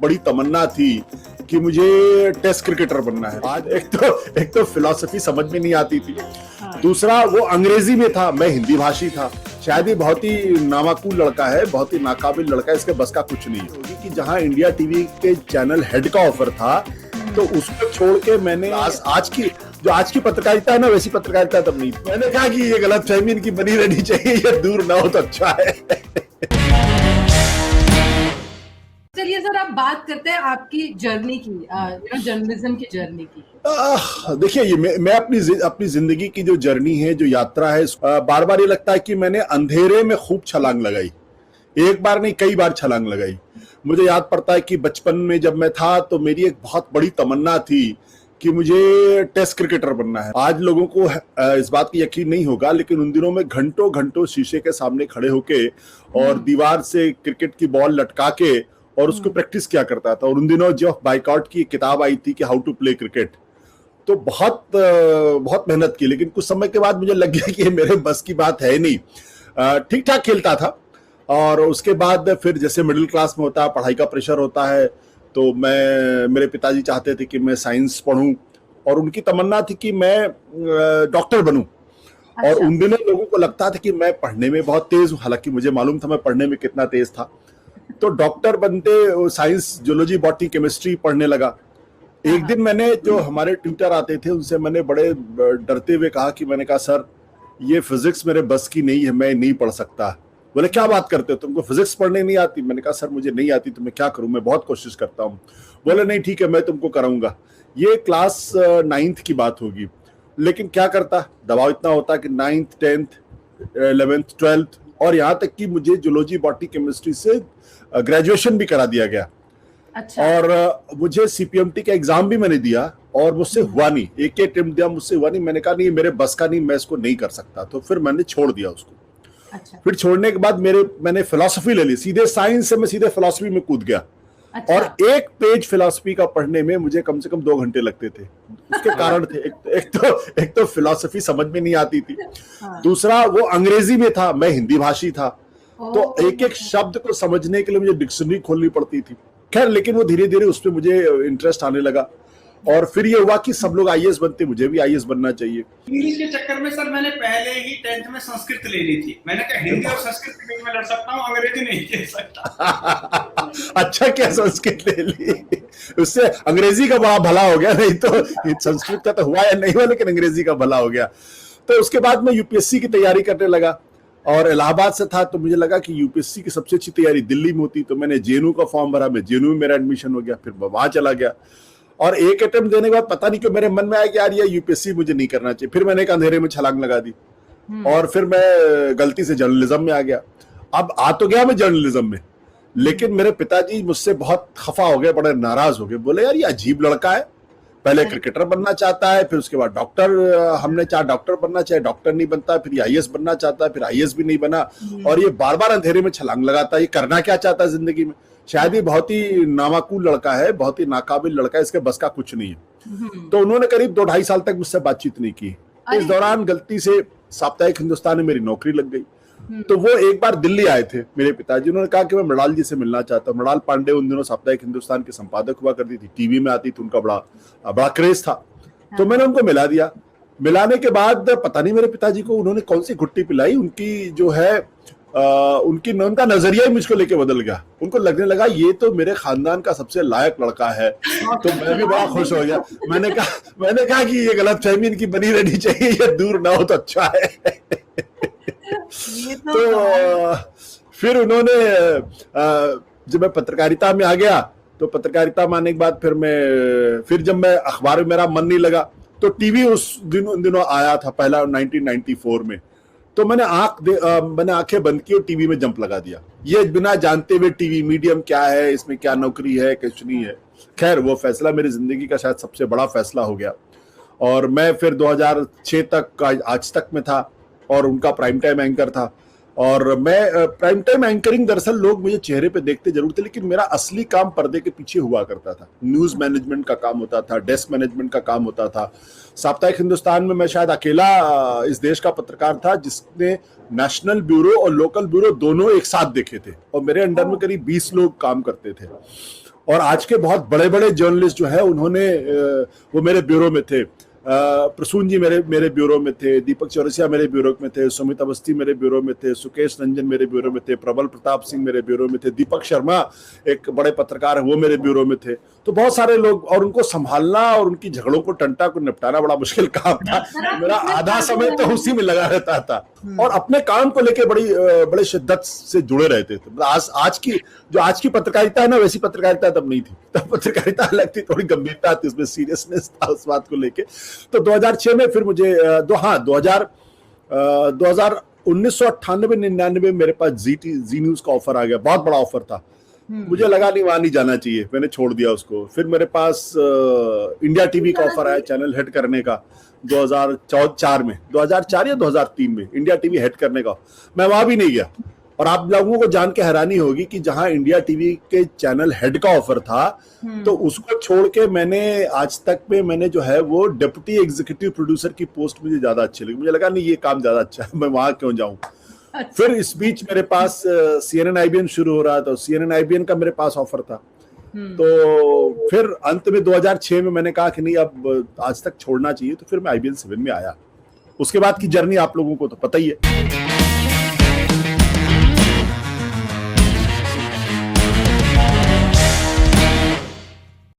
बड़ी तमन्ना थी कि मुझे टेस्ट क्रिकेटर बनना है। आज एक तो फिलॉसफी समझ में नहीं आती थी, दूसरा वो अंग्रेजी में था, मैं हिंदी भाषी था। शायद ये बहुत ही नामाकूल लड़का है, बहुत ही नाकाबिल लड़का है, इसके बस का कुछ नहीं है। कि जहां इंडिया टीवी के चैनल हेड का ऑफर था तो उसको छोड़ के मैंने आज की पत्रकारिता है ना, वैसी पत्रकारिता तब नहीं थी। मैंने कहा कि ये गलतफहमी इनकी बनी रहनी चाहिए, ये दूर ना हो तो अच्छा है। चलिए सर, आप बात करते हैं आपकी जर्नी की, जर्नलिज्म की जर्नी की। देखिए, ये मैं अपनी जिंदगी की जो जर्नी है, जो यात्रा है, बार बार ये लगता है कि मैंने अंधेरे में खूब छलांग लगाई। एक बार नहीं, कई बार छलांग लगाई। मुझे याद पड़ता है कि बचपन में जब मैं था तो मेरी एक बहुत बड़ी तमन्ना थी कि मुझे टेस्ट क्रिकेटर बनना है। आज लोगों को इस बात की यकीन नहीं होगा, लेकिन उन दिनों में घंटों घंटों शीशे के सामने खड़े होके और दीवार से क्रिकेट की बॉल लटका के और उसको प्रैक्टिस किया करता था। और उन दिनों जो बाइकआउट की किताब आई थी कि हाउ टू प्ले क्रिकेट, तो बहुत मेहनत की। लेकिन कुछ समय के बाद मुझे लग गया कि ये मेरे बस की बात है नहीं। ठीक ठाक खेलता था, और उसके बाद फिर जैसे मिडिल क्लास में होता है, पढ़ाई का प्रेशर होता है, तो मेरे पिताजी चाहते थे कि मैं साइंस पढूं और उनकी तमन्ना थी कि मैं डॉक्टर बनूं। अच्छा। और उन दिनों लोगों को लगता था कि मैं पढ़ने में बहुत तेज हूं, हालांकि मुझे मालूम था मैं पढ़ने में कितना तेज था। तो डॉक्टर बनते साइंस, जूलॉजी, बॉटनी, केमिस्ट्री पढ़ने लगा। एक दिन मैंने, जो हमारे ट्यूटर आते थे, उनसे मैंने बड़े डरते हुए कहा कि मैंने कहा, सर ये फिजिक्स मेरे बस की नहीं है, मैं नहीं पढ़ सकता। बोले क्या बात करते हो, तुमको फिजिक्स पढ़ने नहीं आती? मैंने कहा, सर मुझे नहीं आती तो मैं क्या करूं, मैं बहुत कोशिश करता हूं। बोले नहीं ठीक है, मैं तुमको कराऊंगा। ये क्लास 9th की बात होगी। लेकिन क्या करता, दबाव इतना होता कि 9th, 10th, 11th, 12th और यहाँ तक कि मुझे जूलॉजी, बॉटनी, केमिस्ट्री से ग्रेजुएशन भी करा दिया गया। अच्छा। और मुझे सीपीएमटी का एग्जाम भी मैंने दिया और मुझसे हुआ नहीं। एक अटेम्प्ट दिया, मुझसे हुआ नहीं। मैंने कहा नहीं, मेरे बस का नहीं, मैं इसको नहीं कर सकता। तो फिर मैंने छोड़ दिया उसको। अच्छा। फिर छोड़ने के बाद मैंने फिलॉसफी ले ली, सीधे साइंस से मैं सीधे फिलॉसफी में कूद गया। अच्छा। और एक पेज फिलॉसफी का पढ़ने में मुझे कम से कम 2 घंटे लगते थे। उसके कारण थे, एक तो फिलॉसफी समझ में नहीं आती थी, दूसरा वो अंग्रेजी में था, मैं हिंदी भाषी था, तो एक एक शब्द को समझने के लिए मुझे डिक्शनरी खोलनी पड़ती थी। खैर, लेकिन वो धीरे धीरे उसमें मुझे इंटरेस्ट आने लगा और फिर ये हुआ कि सब लोग आईएएस बनते, मुझे भी आईएएस बनना चाहिए। इंग्लिश के चक्कर में सर मैंने पहले ही 10th में संस्कृत ले ली थी। मैंने कहा हिंदी और संस्कृत में लड़ सकता हूँ, अंग्रेजी नहीं खेल सकता। अच्छा, क्या संस्कृत ले ली, उससे अंग्रेजी का बड़ा भला हो गया। नहीं तो संस्कृत का तो हुआ या नहीं हुआ, लेकिन अंग्रेजी का भला हो गया। तो उसके बाद मैं यूपीएससी की तैयारी करने लगा और इलाहाबाद से था, तो मुझे लगा कि यूपीएससी की सबसे अच्छी तैयारी दिल्ली में होती। तो मैंने जेएनयू का फॉर्म भरा, मैं जेएनयू में मेरा एडमिशन हो गया। फिर मैं वहां चला गया और एक अटेम्प्ट देने के बाद पता नहीं क्यों मेरे मन में आया कि यार ये यूपीएससी मुझे नहीं करना चाहिए। फिर मैंने एक अंधेरे में छलांग लगा दी और फिर मैं गलती से जर्नलिज्म में आ गया। अब आ तो गया मैं जर्नलिज्म में, लेकिन मेरे पिताजी मुझसे बहुत खफा हो गए, बड़े नाराज हो गए। बोले यार ये अजीब लड़का है, पहले क्रिकेटर बनना चाहता है, फिर उसके बाद डॉक्टर, हमने चाहा डॉक्टर बनना चाहिए, डॉक्टर नहीं बनता, फिर आईएएस बनना चाहता है, फिर आईएएस भी नहीं बना, और ये बार बार अंधेरे में छलांग लगाता है। ये करना क्या चाहता है जिंदगी में? शायद ये बहुत ही नामाकूल लड़का है, बहुत ही नाकाबिल लड़का है, इसके बस का कुछ नहीं है। तो उन्होंने करीब 2-2.5 साल तक मुझसे बातचीत नहीं की। इस दौरान गलती से साप्ताहिक हिंदुस्तान में मेरी नौकरी लग गई। तो वो एक बार दिल्ली आए थे मेरे पिताजी, उन्होंने कहा कि मैं मृणाल जी से मिलना चाहता हूँ। मृणाल पांडे उन दिनों साप्ताहिक हिंदुस्तान के संपादक हुआ करती थी, टीवी में आती थी, उनका बड़ा क्रेज था। तो मैंने उनको मिला दिया। मिलाने के बाद पता नहीं मेरे पिताजी को उन्होंने कौन सी घुट्टी पिलाई, उनकी जो है उनका नजरिया ही मुझको लेके बदल गया। उनको लगने लगा ये तो मेरे खानदान का सबसे लायक लड़का है। तो मैं भी बड़ा खुश हो गया। मैंने कहा कि ये गलतफहमी इनकी बनी रहनी चाहिए, ये दूर ना हो तो अच्छा है। तो फिर उन्होंने, जब मैं पत्रकारिता में आ गया, तो पत्रकारिता में आने के बाद फिर जब मैं अखबार में मेरा मन नहीं लगा, तो टीवी उन दिनों आया था पहला 1994 में। तो मैंने आंखें बंद की और टीवी में जंप लगा दिया, ये बिना जानते हुए टीवी मीडियम क्या है, इसमें क्या नौकरी है, कुछ नहीं है। खैर, वो फैसला मेरी जिंदगी का शायद सबसे बड़ा फैसला हो गया। और मैं फिर 2006 तक आज तक में था और उनका प्राइम टाइम एंकर था। और मैं प्राइम टाइम एंकरिंग, दरअसल लोग मुझे चेहरे पे देखते जरूर थे, लेकिन मेरा असली काम पर्दे के पीछे हुआ करता था। न्यूज मैनेजमेंट का काम होता था, डेस्क मैनेजमेंट का काम होता था। साप्ताहिक हिंदुस्तान में मैं शायद अकेला इस देश का पत्रकार था जिसने नेशनल ब्यूरो और लोकल ब्यूरो दोनों एक साथ देखे थे, और मेरे अंडर में करीब 20 लोग काम करते थे। और आज के बहुत बड़े बड़े जर्नलिस्ट जो है उन्होंने वो मेरे ब्यूरो में थे। प्रसून जी मेरे ब्यूरो में थे, दीपक चौरसिया मेरे ब्यूरो में थे, सुमित अवस्थी मेरे ब्यूरो में थे, सुकेश रंजन मेरे ब्यूरो में थे, प्रबल प्रताप सिंह मेरे ब्यूरो में थे, दीपक शर्मा एक बड़े पत्रकार है वो मेरे ब्यूरो में थे। तो बहुत सारे लोग, और उनको संभालना और उनकी झगड़ों को टंटा को निपटाना बड़ा मुश्किल काम था। मेरा आधा समय तो उसी में लगा रहता था और अपने काम को लेके बड़े शिद्दत से जुड़े रहते थे। आज की पत्रकारिता है ना, वैसी पत्रकारिता तब नहीं थी। तब पत्रकारिता अलग थी, थोड़ी गंभीरता थी उसमें, सीरियसनेस था उस बात को लेके। तो 2006 में फिर मुझे 1998-99 में मेरे पास जी न्यूज का ऑफर आ गया, बहुत बड़ा ऑफर था। मुझे लगा नहीं, वहां नहीं जाना चाहिए, मैंने छोड़ दिया उसको। फिर मेरे पास इंडिया टीवी का ऑफर आया चैनल हेड करने का 2004 में, 2004 या 2003 में इंडिया टीवी हेड करने का। मैं वहां भी नहीं गया। और आप लोगों को जान के हैरानी होगी कि जहां इंडिया टीवी के चैनल हेड का ऑफर था, तो उसको छोड़ के मैंने आज तक में मैंने जो है वो डिप्टी एग्जीक्यूटिव प्रोड्यूसर की पोस्ट मुझे ज्यादा अच्छी लगी। मुझे लगा नहीं, ये काम ज्यादा अच्छा है, मैं वहां क्यों जाऊं। फिर इस बीच मेरे पास CNN IBN शुरू हो रहा था, CNN IBN का मेरे पास ऑफर था। तो फिर अंत में 2006 में मैंने कहा कि नहीं, अब आज तक छोड़ना चाहिए। तो फिर मैं IBN 7 में आया। उसके बाद की जर्नी आप लोगों को तो पता ही है।